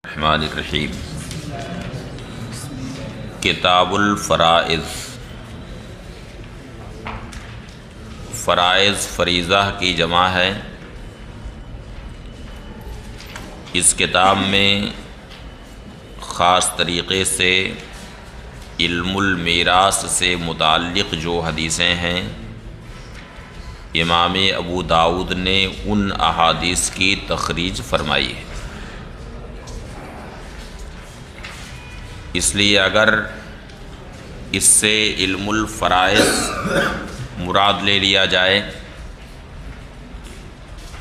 الرحمن الرحیم۔ کتاب الفرائض۔ فرائض فریضہ کی جمع ہے۔ اس کتاب میں خاص طریقے سے علم المیراث سے متعلق جو حدیثیں ہیں، امام ابو داؤد نے ان احادیث کی تخریج فرمائی ہے۔ اس لیے اگر اس سے علم الفرائض مراد لے لیا جائے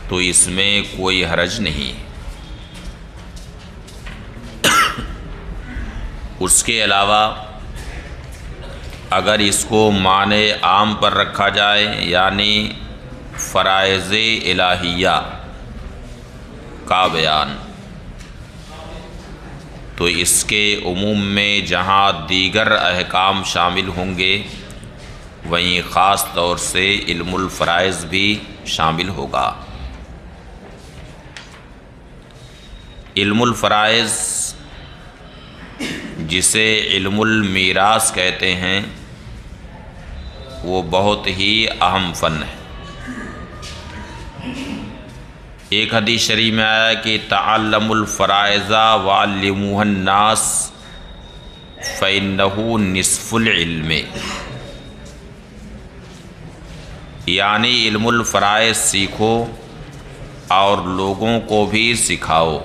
تو اس میں کوئی حرج نہیں۔ اس کے علاوہ اگر اس کو معنی عام پر رکھا جائے، یعنی فرائض الہیہ کا بیان، تو اس کے عموم میں جہاں دیگر احکام شامل ہوں گے وہیں خاص طور سے علم الفرائض بھی شامل ہوگا۔ علم الفرائض جسے علم المیراث کہتے ہیں، وہ بہت ہی اہم فن ہے۔ ایک حدیث شریف میں آیا کہ تعلم الفرائض وعلموها الناس فإنه نصف العلم، یعنی علم الفرائض سیکھو اور لوگوں کو بھی سکھاؤ،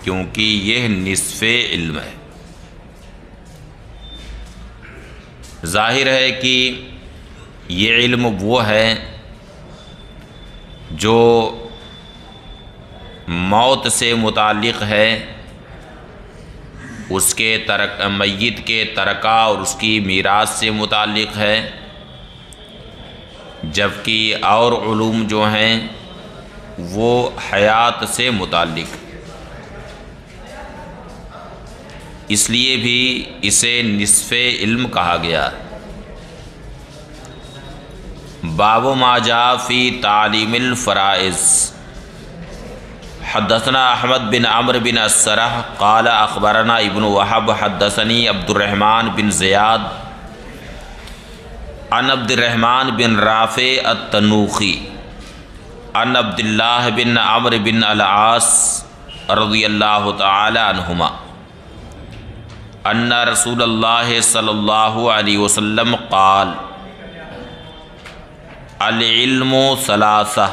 کیونکہ یہ نصف علم ہے۔ ظاہر ہے کہ یہ علم وہ ہے جو موت سے متعلق ہے، اس کے میت کے ترکہ اور اس کی میراث سے متعلق ہے، جبکہ اور علوم جو ہیں وہ حیات سے متعلق۔ اس لیے بھی اسے نصف علم کہا گیا۔ باب ما جاء فی تعلیم الفرائض۔ حدثنا احمد بن عمرو بن السرح قال اخبرنا ابن وهب حدثني عبد الرحمن بن زیاد عن عبد الرحمن بن رافع التنوخی عن عبد الله بن عمرو بن العاص رضی اللہ تعالی عنہما ان رسول اللہ صلی اللہ علیہ وسلم قال العلم ثلاثہ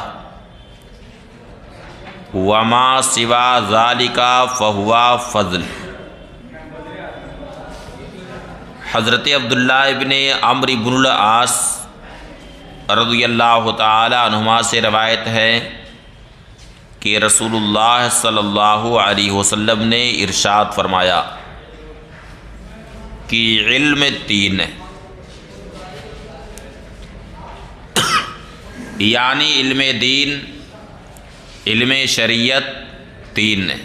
وما سوا ذالک فہو فضل۔ حضرت عبداللہ ابن عمرو بن العاص رضی اللہ تعالی عنہما سے روایت ہے کہ رسول اللہ صلی اللہ علیہ وسلم نے ارشاد فرمایا کہ علم تین ہے، یعنی علم دین، علم شریعت تین ہے،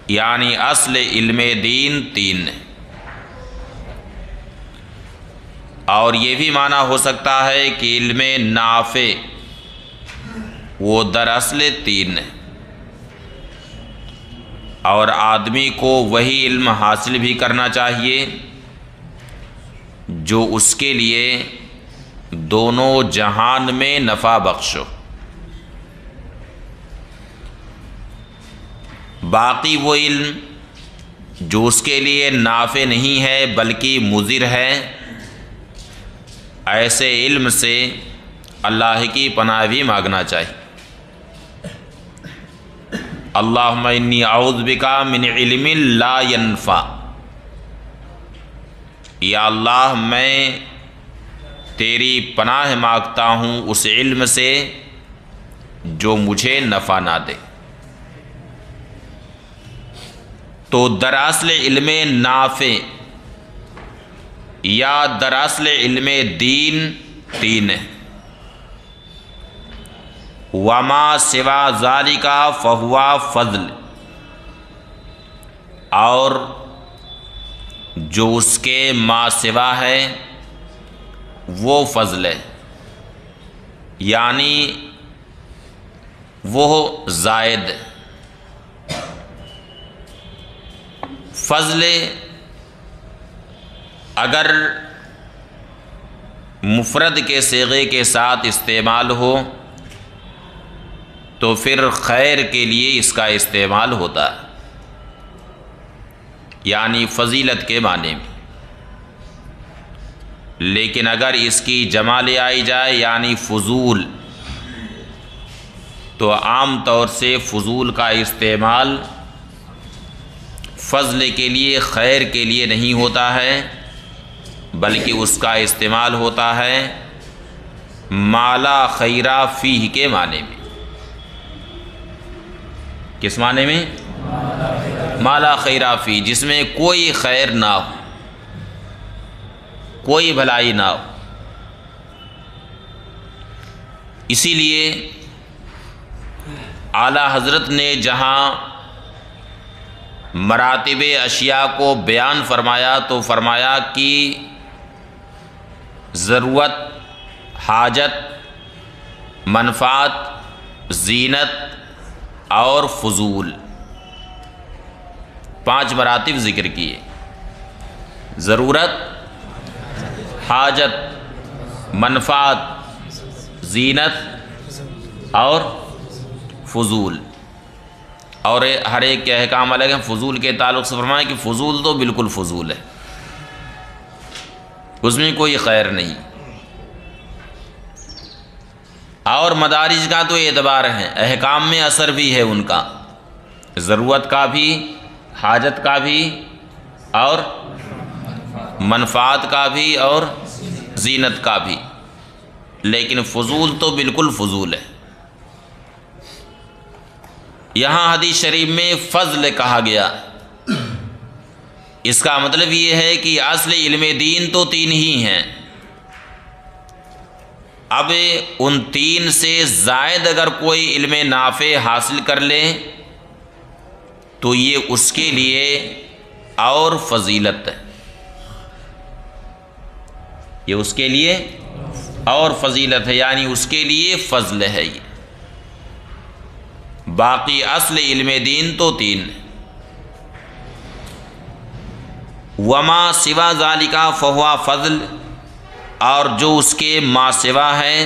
یعنی اصل علم دین تین ہے۔ اور یہ بھی معنی ہو سکتا ہے کہ علم نافع وہ دراصل تین ہے، اور آدمی کو وہی علم حاصل بھی کرنا چاہیے جو اس کے لیے دونوں جہان میں نفع بخش ہو۔ باقی وہ علم جو اس کے لیے نافع نہیں ہے بلکہ مضر ہے، ایسے علم سے اللہ کی پناہ بھی مانگنا چاہیے۔ اللہم انی اعوذ بک من علم لا ینفع، یا اللہ میں تیری پناہ مانگتا ہوں اس علم سے جو مجھے نفع نہ دے۔ تو دراصل علم نافع یا دراصل علم دین تین ہے۔ وما سوا ذالک فہو فضل، اور جو اس کے ما سوا ہے وہ فضل ہے، یعنی وہ زائد فضل اگر مفرد کے صیغے کے ساتھ استعمال ہو تو پھر خیر کے لیے اس کا استعمال ہوتا ہے، یعنی فضیلت کے معنی میں۔ لیکن اگر اس کی جمع لے آئی جائے یعنی فضول، تو عام طور سے فضول کا استعمال فضل کے لیے، خیر کے لیے نہیں ہوتا ہے، بلکہ اس کا استعمال ہوتا ہے مالا خیرہ فیہ کے معنی میں۔ کس معنی میں؟ مالا خیرہ فیہ، جس میں کوئی خیر نہ ہو، کوئی بھلائی نہ ہو۔ اسی لیے اعلیٰ حضرت نے جہاں مراتب اشیاء کو بیان فرمایا تو فرمایا کہ ضرورت، حاجت، منفعت، زینت اور فضول، 5 مراتب ذکر کیے۔ ضرورت، حاجت، منفعت، زینت اور فضول، اور ہر ایک کے احکام الگ ہیں۔ فضول کے تعلق سے فرمایا کہ فضول تو بالکل فضول ہے، اس میں کوئی خیر نہیں۔ اور مدارج کا تو اعتبار ہے، احکام میں اثر بھی ہے ان کا، ضرورت کا بھی، حاجت کا بھی، اور منفعت کا بھی، اور زینت کا بھی۔ لیکن فضول تو بالکل فضول ہے۔ یہاں حدیث شریف میں فضل کہا گیا، اس کا مطلب یہ ہے کہ اصل علم دین تو 3 ہی ہیں، اب ان 3 سے زائد اگر کوئی علم نافع حاصل کر لے تو یہ اس کے لیے اور فضیلت ہے، یہ اس کے لیے اور فضیلت ہے، یعنی اس کے لیے فضل ہے۔ یہ باقی اصل علم دین تو 3 ہے۔ وما سوا ذالک فہو فضل، اور جو اس کے ما سوا ہے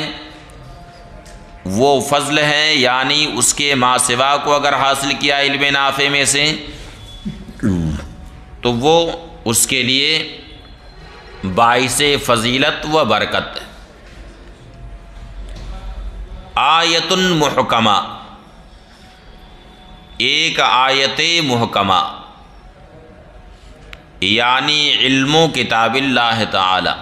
وہ فضل ہے، یعنی اس کے ما سوا کو اگر حاصل کیا علم نافع میں سے تو وہ اس کے لیے باعث فضیلت و برکت ہے۔ آیت محکمہ، ایک آیت محکمہ، یعنی علم و کتاب اللہ تعالی،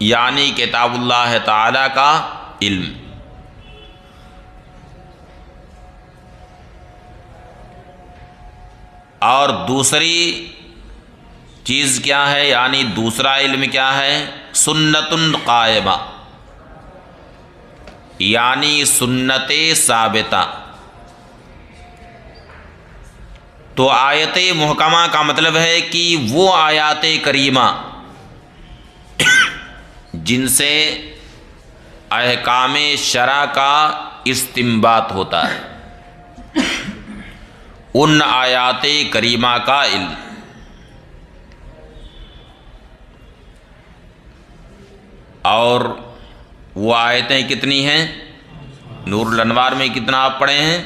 یعنی کتاب اللہ تعالی کا علم۔ اور دوسری چیز کیا ہے، یعنی دوسرا علم کیا ہے؟ سنت قائمہ، یعنی سنت ثابتہ۔ تو آیت محکمہ کا مطلب ہے کہ وہ آیات کریمہ جن سے احکام شرع کا استنباط ہوتا ہے، ان آیات کریمہ کا علم۔ اور وہ آیتیں کتنی ہیں؟ نور الانوار میں کتنا آپ پڑھے ہیں؟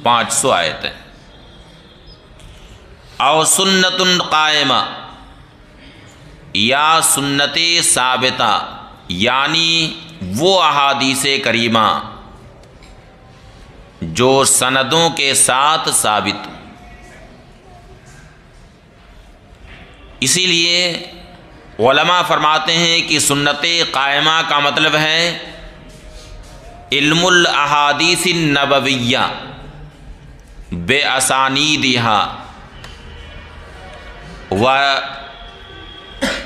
500 آیتیں۔ او سنت قائمہ، یا سنت ثابتہ، یعنی وہ احادیث کریمہ جو سندوں کے ساتھ ثابت۔ اسی لیے علماء فرماتے ہیں کہ سنت قائمہ کا مطلب ہے علم الاحادیث النبویہ بے اسانیدہا و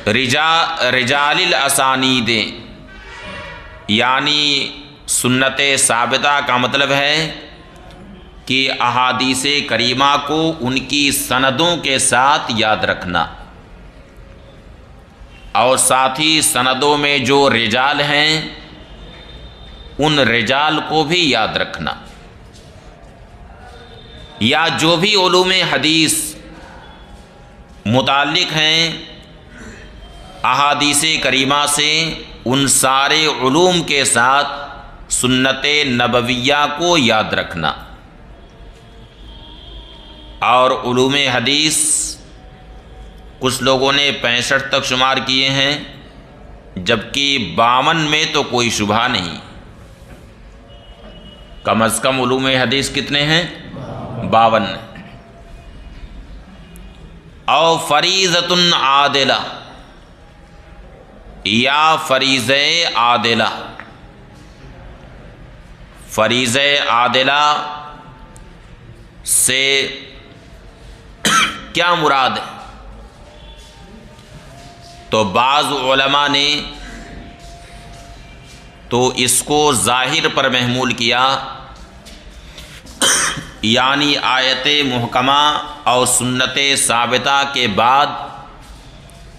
رجال الاسانید، یعنی سنت ثابتہ کا مطلب ہے کہ احادیث کریمہ کو ان کی سندوں کے ساتھ یاد رکھنا، اور ساتھ ہی سندوں میں جو رجال ہیں ان رجال کو بھی یاد رکھنا۔ یا جو بھی علوم حدیث متعلق ہیں احادیث کریمہ سے، ان سارے علوم کے ساتھ سنت نبویہ کو یاد رکھنا۔ اور علوم حدیث کچھ لوگوں نے 65 تک شمار کیے ہیں، جبکہ 52 میں تو کوئی شبہ نہیں۔ کم از کم علوم حدیث کتنے ہیں؟ 52۔ او فریضۃ عادلہ، یا فریضہ عادلہ۔ فریضہ عادلہ سے کیا مراد ہے؟ تو بعض علماء نے تو اس کو ظاہر پر محمول کیا، یعنی آیت محکمہ اور سنت ثابتہ کے بعد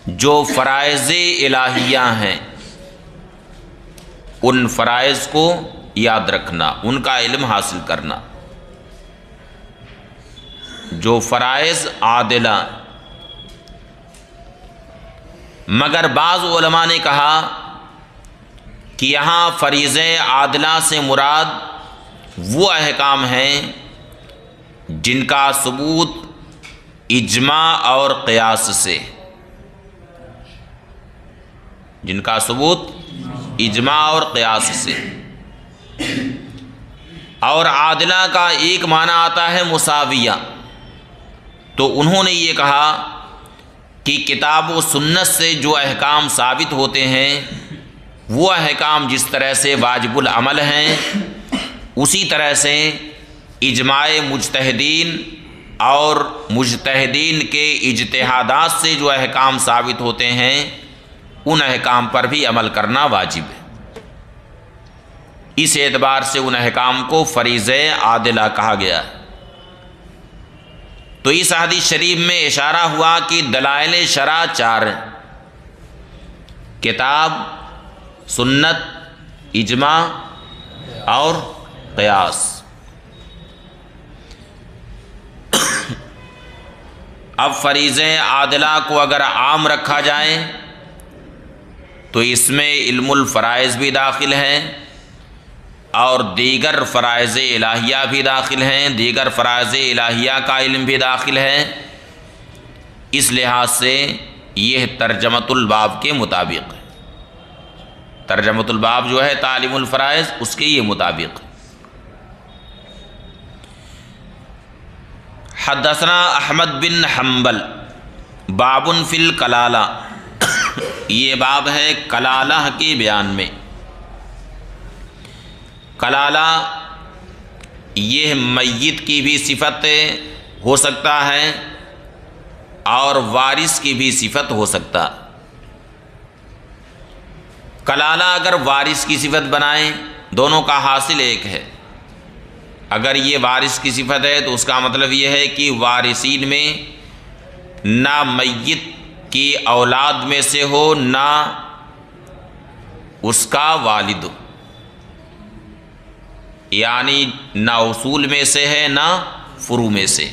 جو فرائض الہیہ ہیں ان فرائض کو یاد رکھنا، ان کا علم حاصل کرنا۔ جو فرائض عادلہ، مگر بعض علماء نے کہا کہ یہاں فریضہ عادلہ سے مراد وہ احکام ہیں جن کا ثبوت اجماع اور قیاس سے، جن کا ثبوت اجماع اور قیاس سے۔ اور عادلہ کا ایک معنی آتا ہے مساویہ، تو انہوں نے یہ کہا کہ کتاب و سنت سے جو احکام ثابت ہوتے ہیں وہ احکام جس طرح سے واجب العمل ہیں، اسی طرح سے اجماع مجتہدین اور مجتہدین کے اجتہادات سے جو احکام ثابت ہوتے ہیں ان احکام پر بھی عمل کرنا واجب ہے۔ اس اعتبار سے ان احکام کو فریضہ عادلہ کہا گیا ہے۔ تو اس حدیث شریف میں اشارہ ہوا کہ دلائل شرع 4 ہیں: کتاب، سنت، اجماع اور قیاس۔ اب فریضہ عادلہ کو اگر عام رکھا جائے تو اس میں علم الفرائض بھی داخل ہیں اور دیگر فرائض الہیہ بھی داخل ہیں، دیگر فرائض الہیہ کا علم بھی داخل ہے۔ اس لحاظ سے یہ ترجمۃ الباب کے مطابق ہے۔ ترجمۃ الباب جو ہے تعلیم الفرائض، اس کے یہ مطابق۔ حدثنا احمد بن حنبل باب فی الکلالہ، یہ باب ہے کلالہ کے بیان میں۔ کلالہ یہ میت کی بھی صفت ہو سکتا ہے اور وارث کی بھی صفت ہو سکتا۔ کلالہ اگر وارث کی صفت بنائیں، دونوں کا حاصل ایک ہے۔ اگر یہ وارث کی صفت ہے تو اس کا مطلب یہ ہے کہ وارثین میں نہ میت کی اولاد میں سے ہو نہ اس کا والد ہو، یعنی نہ اصول میں سے ہے نہ فروع میں سے،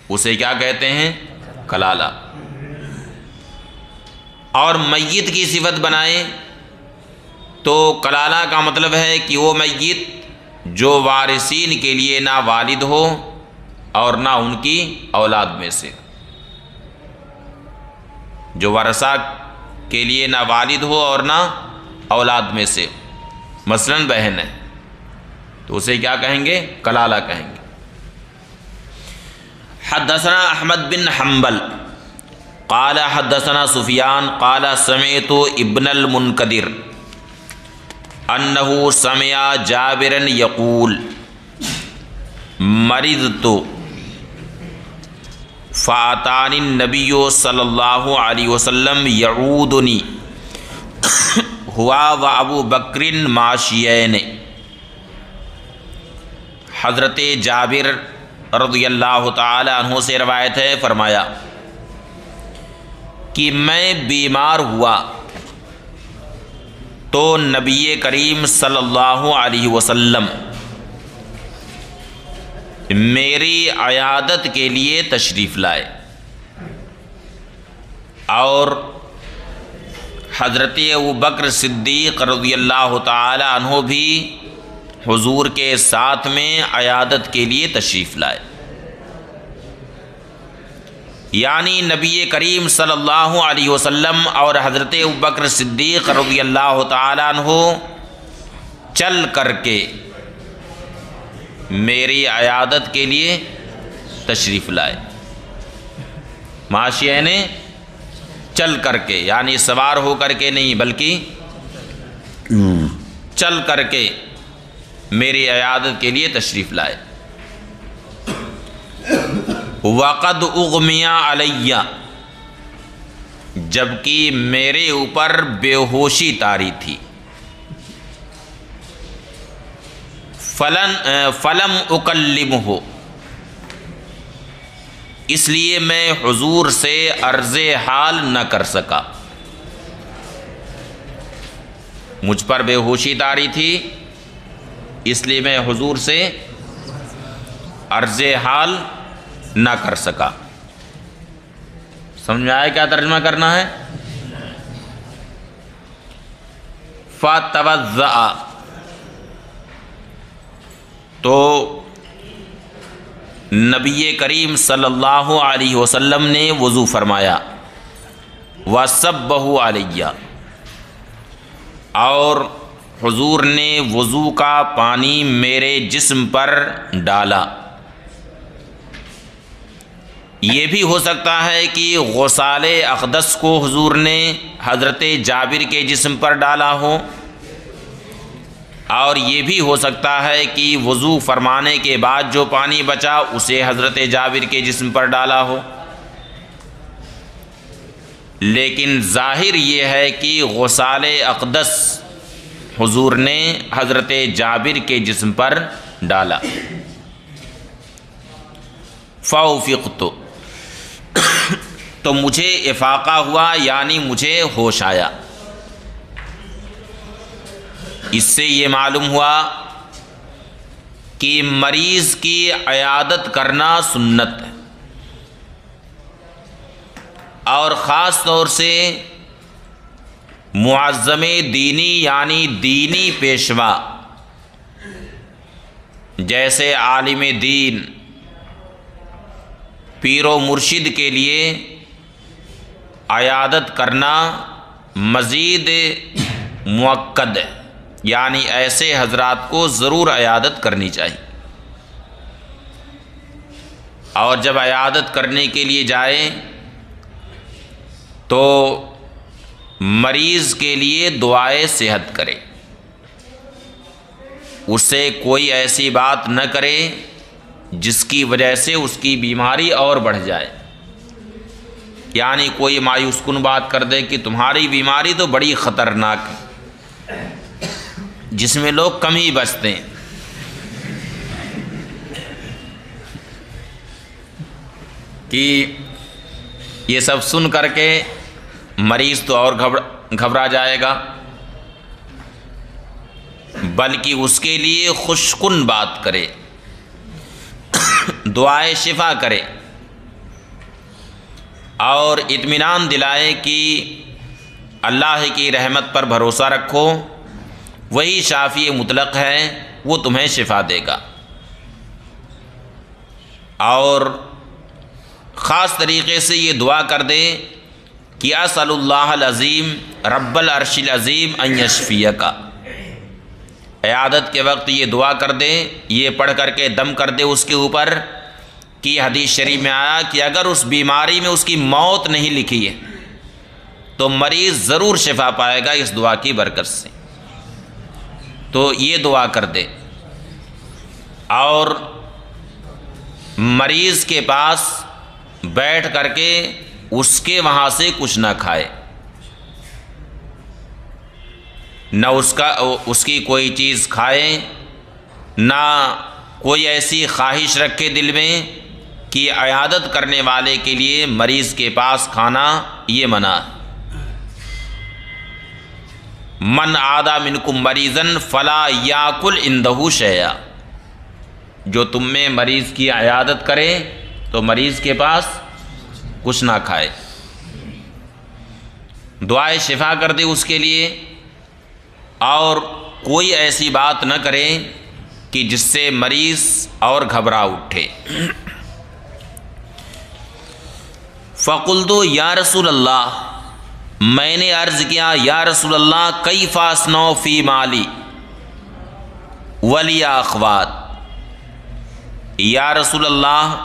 اسے کیا کہتے ہیں؟ کلالہ۔ اور میت کی صفت بنائیں تو کلالہ کا مطلب ہے کہ وہ میت جو وارثین کے لیے نہ والد ہو اور نہ ان کی اولاد میں سے، جو ورثہ کے لیے نہ والد ہو اور نہ اولاد میں سے، مثلا بہن ہے تو اسے کیا کہیں گے؟ کلالہ کہیں گے۔ حدثنا احمد بن حنبل قال حدثنا سفیان قال سمعت ابن المنکدر انہ سمع جابرا یقول مرضت فاتانی النبی صلی اللہ علیہ وسلم یعودنی ہوا و ابو بکر ماشیین۔ حضرت جابر رضی اللہ تعالی عنہ سے روایت ہے، فرمایا کہ میں بیمار ہوا تو نبی کریم صلی اللہ علیہ وسلم میری عیادت کے لیے تشریف لائے۔ اور حضرت ابوبکر صدیق رضی اللہ تعالی عنہ بھی حضور کے ساتھ میں عیادت کے لیے تشریف لائے، یعنی نبی کریم صلی اللہ علیہ وسلم اور حضرت ابوبکر صدیق رضی اللہ تعالی عنہ چل کر کے میری عیادت کے لیے تشریف لائے۔ ماشیہ نے چل کر کے، یعنی سوار ہو کر کے نہیں بلکہ چل کر کے میری عیادت کے لیے تشریف لائے۔ وقد اغمی علیہ، جبکہ میرے اوپر بے ہوشی طاری تھی۔ فلم اکلمہ، اس لیے میں حضور سے عرض حال نہ کر سکا۔ مجھ پر بے ہوشی طاری تھی، اس لیے میں حضور سے عرض حال نہ کر سکا۔ سمجھ میں آیا کیا ترجمہ کرنا ہے؟ فتوضأ، تو نبی کریم صلی اللہ علیہ وسلم نے وضو فرمایا، وصبہ علیہ، اور حضور نے وضو کا پانی میرے جسم پر ڈالا۔ یہ بھی ہو سکتا ہے کہ غسال اقدس کو حضور نے حضرت جابر کے جسم پر ڈالا ہو، اور یہ بھی ہو سکتا ہے کہ وضو فرمانے کے بعد جو پانی بچا اسے حضرت جابر کے جسم پر ڈالا ہو، لیکن ظاہر یہ ہے کہ غسال اقدس حضور نے حضرت جابر کے جسم پر ڈالا۔ فَأُفِقْتُ، تو مجھے افاقہ ہوا، یعنی مجھے ہوش آیا۔ اس سے یہ معلوم ہوا کہ مریض کی عیادت کرنا سنت ہے، اور خاص طور سے معظم دینی یعنی دینی پیشوا جیسے عالم دین، پیر و مرشد کے لیے عیادت کرنا مزید مؤکد ہے، یعنی ایسے حضرات کو ضرور عیادت کرنی چاہیے۔ اور جب عیادت کرنے کے لیے جائے تو مریض کے لیے دعائے صحت کرے، اسے کوئی ایسی بات نہ کرے جس کی وجہ سے اس کی بیماری اور بڑھ جائے، یعنی کوئی مایوس کن بات کر دے کہ تمہاری بیماری تو بڑی خطرناک ہے، جس میں لوگ کم ہی بچتے ہیں۔ کہ یہ سب سن کر کے مریض تو اور گھبرا جائے گا، بلکہ اس کے لیے خوشکن بات کرے، دعائے شفا کرے، اور اطمینان دلائے کہ اللہ کی رحمت پر بھروسہ رکھو، وہی شافی مطلق ہے، وہ تمہیں شفا دے گا۔ اور خاص طریقے سے یہ دعا کر دے کہ اسأل اللہ العظیم رب العرش العظیم ان یشفیک، عیادت کے وقت یہ دعا کر دے، یہ پڑھ کر کے دم کر دے اس کے اوپر کہ حدیث شریف میں آیا کہ اگر اس بیماری میں اس کی موت نہیں لکھی ہے تو مریض ضرور شفا پائے گا اس دعا کی برکت سے۔ تو یہ دعا کر دے، اور مریض کے پاس بیٹھ کر کے اس کے وہاں سے کچھ نہ کھائے، نہ اس کی کوئی چیز کھائے، نہ کوئی ایسی خواہش رکھے دل میں کہ عیادت کرنے والے کے لیے مریض کے پاس کھانا یہ منع ہے۔ من عاد منکم مریضا فلا یاکل عنده شیئا، جو تم میں مریض کی عیادت کرے تو مریض کے پاس کچھ نہ کھائے، دعائے شفا کر دے اس کے لیے، اور کوئی ایسی بات نہ کرے کہ جس سے مریض اور گھبرا اٹھے۔ فقلت یا رسول اللہ، میں نے عرض کیا یا رسول اللہ کیف اصنع فی مالی ولی اخوات، یا رسول اللہ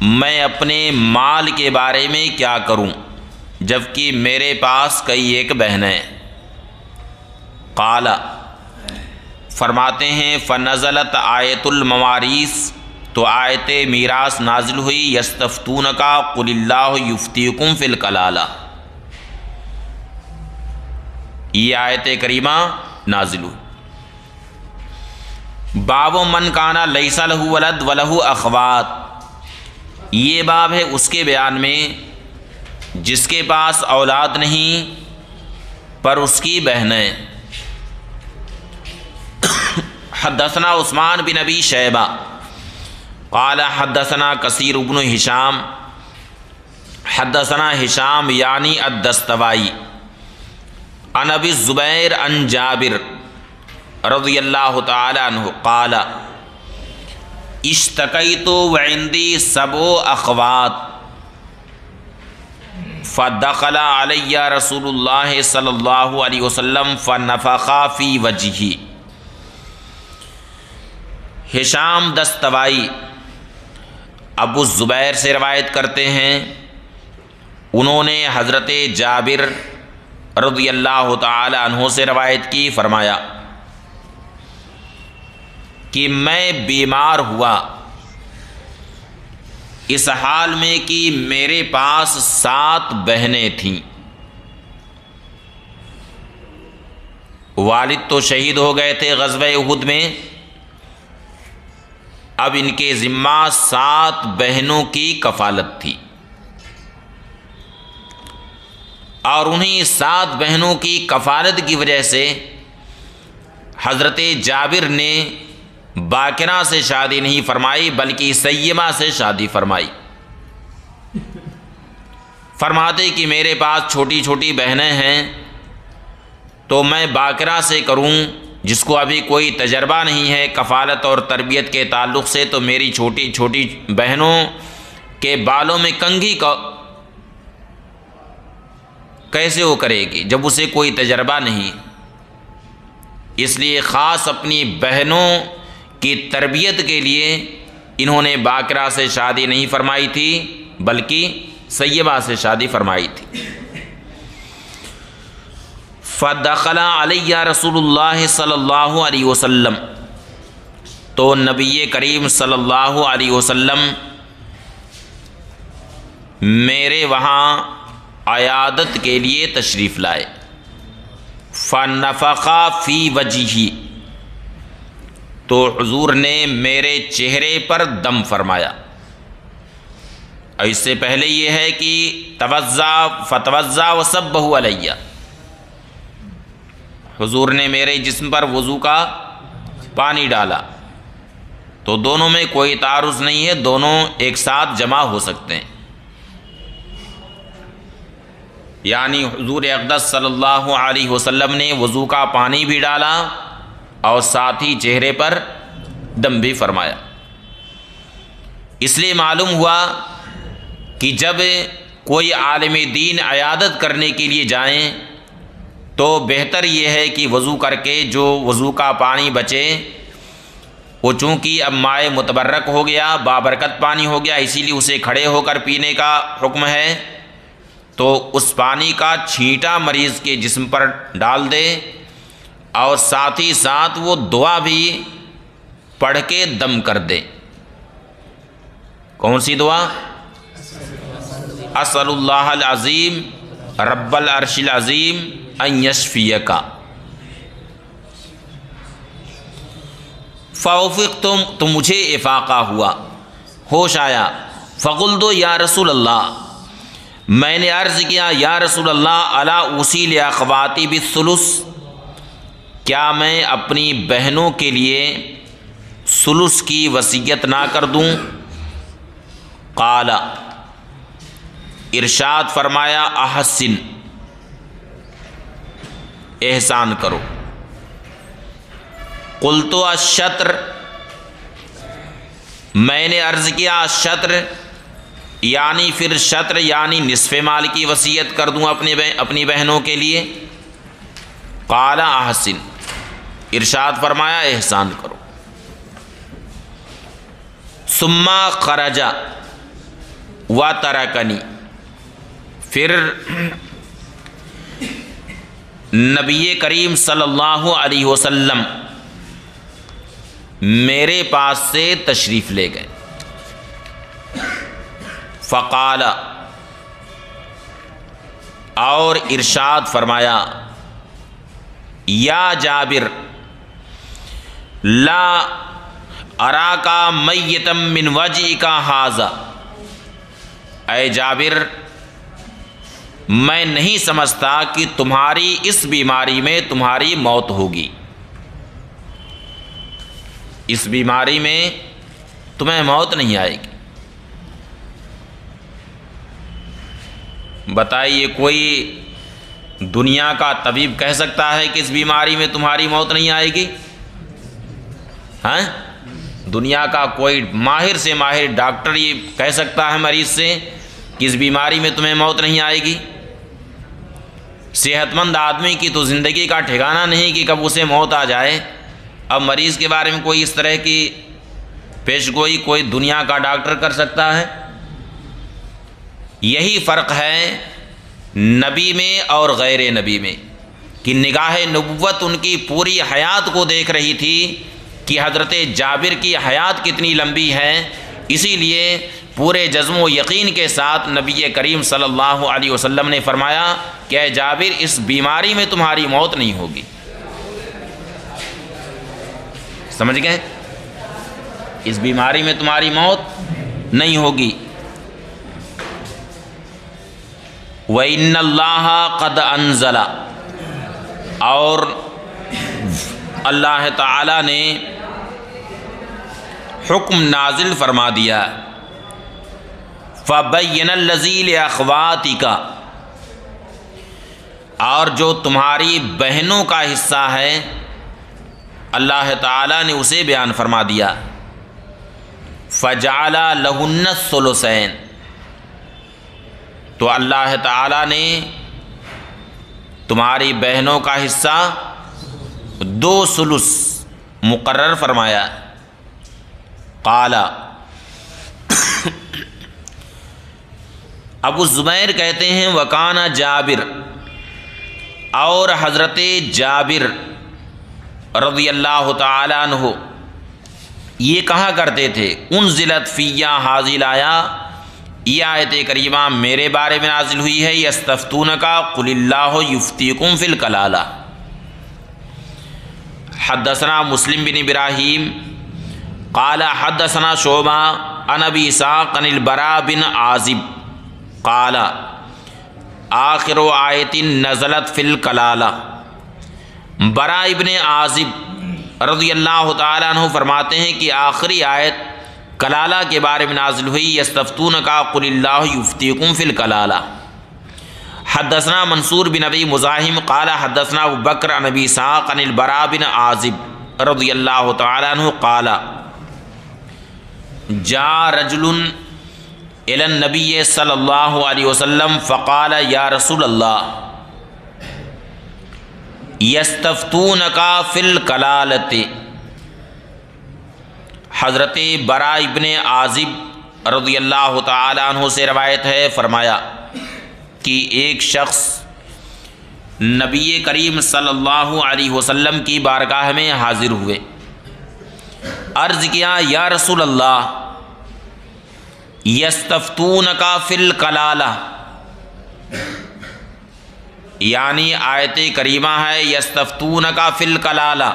میں اپنے مال کے بارے میں کیا کروں جبکہ میرے پاس کئی ایک بہنیں۔ قال، فرماتے ہیں فنزلت آیت الموارث، تو آیت میراث نازل ہوئی، یستفتونک قل اللہ یفتیکم فی الکلالہ، یہ آیت کریمہ نازل ہوئی۔ باب من کانا لیس لہ ولد ولہ اخوات، یہ باب ہے اس کے بیان میں جس کے پاس اولاد نہیں پر اس کی بہنیں۔ حدثنا عثمان بن ابی شیبہ قال حدثنا کثیر بن ہشام حدثنا ہشام یعنی الدستوائی عن ابی الزبیر عن جابر رضی اللہ تعالی عنہ قال اشتکیت وعندی 7 اخوات فدخل علی رسول اللہ صلی اللہ علیہ وسلم فنفخ فی وجہی۔ ہشام دستوائی ابو الزبیر سے روایت کرتے ہیں، انہوں نے حضرت جابر رضی اللہ تعالی عنہ سے روایت کی، فرمایا کہ میں بیمار ہوا اس حال میں کہ میرے پاس 7 بہنیں تھیں، والد تو شہید ہو گئے تھے غزوہ احد میں، اب ان کے ذمہ 7 بہنوں کی کفالت تھی، اور انہیں 7 بہنوں کی کفالت کی وجہ سے حضرت جابر نے باقرہ سے شادی نہیں فرمائی بلکہ سیمہ سے شادی فرمائی۔ فرماتے کہ میرے پاس چھوٹی چھوٹی بہنیں ہیں تو میں باقرہ سے کروں، جس کو ابھی کوئی تجربہ نہیں ہے کفالت اور تربیت کے تعلق سے، تو میری چھوٹی چھوٹی بہنوں کے بالوں میں کنگھی کا کیسے وہ کرے گی جب اسے کوئی تجربہ نہیں، اس لیے خاص اپنی بہنوں کی تربیت کے لیے انہوں نے باقرہ سے شادی نہیں فرمائی تھی بلکہ سیبہ سے شادی فرمائی تھی۔ فدخل علی رسول اللہ صلی اللہ علیہ وسلم، تو نبی کریم صلی اللہ علیہ وسلم میرے وہاں عیادت کے لیے تشریف لائے۔ فنفخ فی وجہی، تو حضور نے میرے چہرے پر دم فرمایا۔ اس سے پہلے یہ ہے کہ توضا فتوضا وصبہ علیہ، حضور نے میرے جسم پر وضو کا پانی ڈالا، تو دونوں میں کوئی تعارض نہیں ہے، دونوں ایک ساتھ جمع ہو سکتے ہیں، یعنی حضور اقدس صلی اللہ علیہ وسلم نے وضو کا پانی بھی ڈالا اور ساتھ ہی چہرے پر دم بھی فرمایا۔ اس لیے معلوم ہوا کہ جب کوئی عالم دین عیادت کرنے کے لیے جائیں تو بہتر یہ ہے کہ وضو کر کے جو وضو کا پانی بچے، وہ چونکہ اب مائع متبرک ہو گیا، بابرکت پانی ہو گیا، اسی لیے اسے کھڑے ہو کر پینے کا حکم ہے، تو اس پانی کا چھینٹا مریض کے جسم پر ڈال دے اور ساتھ ہی ساتھ وہ دعا بھی پڑھ کے دم کر دے۔ کون سی دعا؟ اسأل اللہ العظیم رب العرش العظیم ان یشفیک۔ فوفقتم، تو مجھے افاقہ ہوا، ہوش آیا۔ فقلت یا رسول اللہ، میں نے عرض کیا یا رسول اللہ الا اوصی لاخواتی بالثلث، کیا میں اپنی بہنوں کے لیے ثلث کی وصیت نہ کر دوں؟ قال، ارشاد فرمایا احسن، احسان کرو۔ قلت الشطر، میں نے عرض کیا الشطر یعنی پھر شطر یعنی نصف مال کی وصیت کر دوں اپنی بہنوں کے لیے؟ قال احسن، ارشاد فرمایا احسان کرو۔ ثم خرج وترکنی، پھر نبی کریم صلی اللہ علیہ وسلم میرے پاس سے تشریف لے گئے۔ فقال، اور ارشاد فرمایا، یا جابر لا اراکا میتا من وجعک ھذا، اے جابر میں نہیں سمجھتا کہ تمہاری اس بیماری میں تمہاری موت ہوگی، اس بیماری میں تمہیں موت نہیں آئے گی۔ بتائیے کوئی دنیا کا طبیب کہہ سکتا ہے کہ اس بیماری میں تمہاری موت نہیں آئے گی؟ ہاں، دنیا کا کوئی ماہر سے ماہر ڈاکٹر یہ کہہ سکتا ہے مریض سے کہ اس بیماری میں تمہیں موت نہیں آئے گی؟ صحت مند آدمی کی تو زندگی کا ٹھکانہ نہیں کہ کب اسے موت آ جائے، اب مریض کے بارے میں کوئی اس طرح کی پیش گوئی کوئی دنیا کا ڈاکٹر کر سکتا ہے؟ یہی فرق ہے نبی میں اور غیر نبی میں کہ نگاہ نبوت ان کی پوری حیات کو دیکھ رہی تھی کہ حضرت جابر کی حیات کتنی لمبی ہے، اسی لیے پورے جزم و یقین کے ساتھ نبی کریم صلی اللہ علیہ وسلم نے فرمایا کہ اے جابر اس بیماری میں تمہاری موت نہیں ہوگی۔ سمجھ گئے؟ اس بیماری میں تمہاری موت نہیں ہوگی۔ وَإِنَّ اللَّهَ قَدْ أَنزَلَ، اور اللہ تعالی نے حکم نازل فرما دیا، فَبَيَّنَ الَّذِي لِأَخْوَاتِكَ، اور جو تمہاری بہنوں کا حصہ ہے اللہ تعالی نے اسے بیان فرما دیا، فَجَعَلَ لَهُنَّ الثُّلُثَيْنِ، تو اللہ تعالی نے تمہاری بہنوں کا حصہ 2 ثلث مقرر فرمایا۔ قال، ابو زبیر کہتے ہیں وکان جابر، اور حضرت جابر رضی اللہ تعالی عنہ یہ کہا کرتے تھے، انزلت فی ھذہ الآیہ، یہ آیت کریمہ میرے بارے میں نازل ہوئی ہے، یستفتونک قل اللہ یفتیکم فی الکلالہ۔ حدثنا مسلم بن ابراہیم قال حدثنا شعبہ عن ابی اسحاق عن البراء بن عازب قال آخر آیت نزلت فی الکلالہ۔ براء ابن عازب رضی اللہ تعالیٰ عنہ فرماتے ہیں کہ آخری آیت کلالہ کے بارے میں نازل ہوئی، یستفتونک قل اللہ یفتیکم فی الکلالہ۔ حدثنا منصور بن ابی مزاحم قال حدثنا ابو بکر عن ابی اسحاق عن البراء بن عازب رضی اللہ تعالیٰ عنہ قال جاء رجل الی النبی صلی اللہ علیہ وسلم فقال یا رسول اللہ یستفتونک فی الکلالۃ۔ حضرت براء ابن عازب رضی اللہ تعالی عنہ سے روایت ہے، فرمایا کہ ایک شخص نبی کریم صلی اللہ علیہ وسلم کی بارگاہ میں حاضر ہوئے، عرض کیا یا رسول اللہ یستفتونک فی الکلالہ، یعنی آیت کریمہ ہے یستفتونک فی الکلالہ،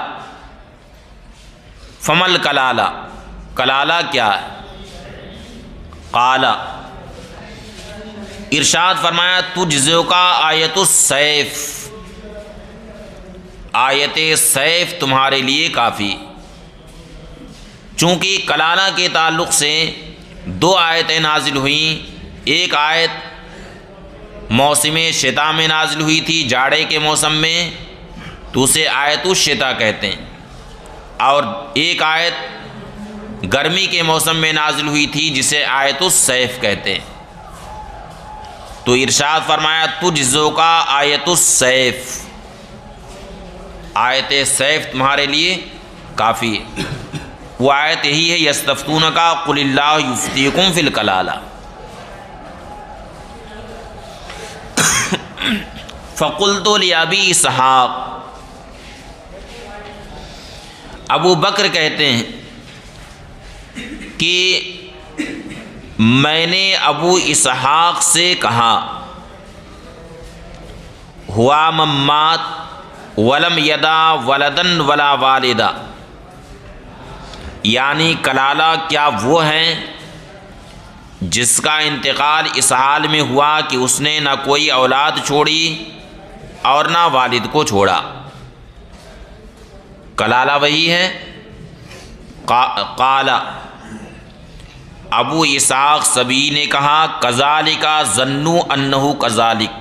فمل کلالہ، کلالہ کیا ہے؟ قال، ارشاد فرمایا تجزئک آیت السیف، آیت سیف تمہارے لیے کافی، چونکہ کلالہ کے تعلق سے دو آیتیں نازل ہوئیں، ایک آیت موسم شتا میں نازل ہوئی تھی، جاڑے کے موسم میں، تو اسے آیت الشتا کہتے ہیں، اور ایک آیت گرمی کے موسم میں نازل ہوئی تھی جسے آیت السیف کہتے ہیں۔ تو ارشاد فرمایا تجزو کا آیت السیف، آیت سیف تمہارے لیے کافی ہے۔ وہ آیت یہی ہے یستفتونک قل اللہ یفتیکم فی الکلالہ۔ فقلت لابی اسحاق، ابو بکر کہتے ہیں کہ میں نے ابو اسحاق سے کہا ہوا ممات ولم یدا ولدن ولا والدہ، یعنی کلالہ کیا وہ ہیں جس کا انتقال اس حال میں ہوا کہ اس نے نہ کوئی اولاد چھوڑی اور نہ والد کو چھوڑا؟ کلالہ وہی ہے؟ قال، ابو اسحاق سبی نے کہا کذالک ظنوا انہ کذالک،